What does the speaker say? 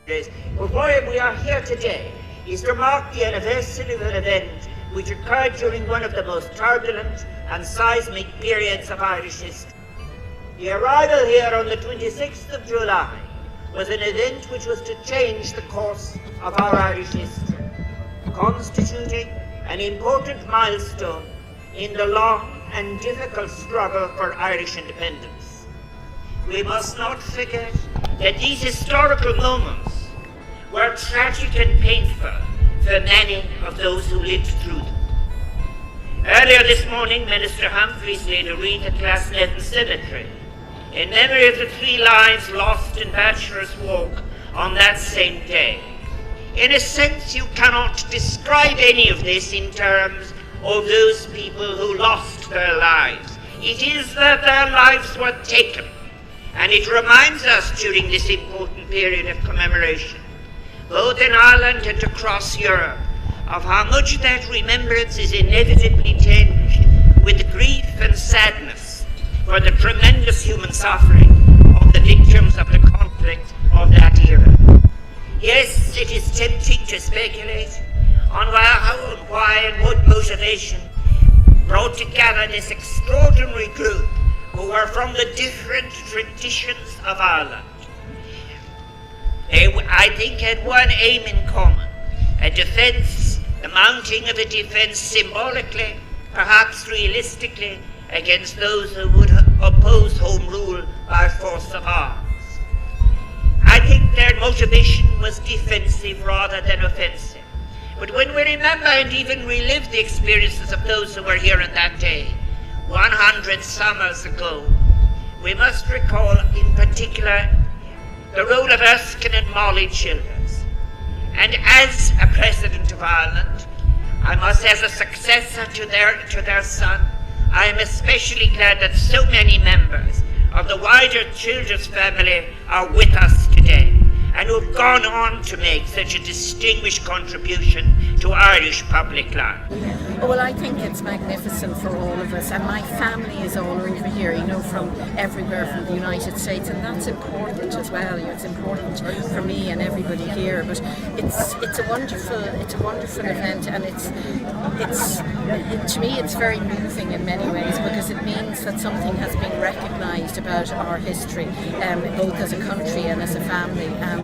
But why we are here today is to mark the anniversary of an event which occurred during one of the most turbulent and seismic periods of Irish history. The arrival here on the 26th of July was an event which was to change the course of our Irish history, constituting an important milestone in the long and difficult struggle for Irish independence. We must not forget that these historical moments were tragic and painful for many of those who lived through them. Earlier this morning, Minister Humphreys laid a wreath at Glasnevin Cemetery in memory of the 3 lives lost in Bachelor's Walk on that same day. In a sense, you cannot describe any of this in terms of those people who lost their lives. It is that their lives were taken, and it reminds us during this important period of commemoration, both in Ireland and across Europe, of how much that remembrance is inevitably tinged with grief and sadness for the tremendous human suffering of the victims of the conflict of that era. Yes, it is tempting to speculate on how and why and what motivation brought together this extraordinary group who were from the different traditions of Ireland. They, I think, had one aim in common, a defence, the mounting of a defence symbolically, perhaps realistically, against those who would oppose Home Rule by force of arms. I think their motivation was defensive rather than offensive. But when we remember and even relive the experiences of those who were here on that day, 100 summers ago, we must recall in particular the role of Erskine and Molly Childers. And as a President of Ireland, I must, as a successor to their son, I am especially glad that so many members of the wider Childers family are with us today and who have gone on to make such a distinguished contribution to Irish public life. Oh, well, I think it's magnificent for all of us, and my family is all over here, from everywhere from the United States, and that's important as well. It's important for me and everybody here. But it's a wonderful event, and to me it's very moving in many ways, because it means that something has been recognised about our history, both as a country and as a family.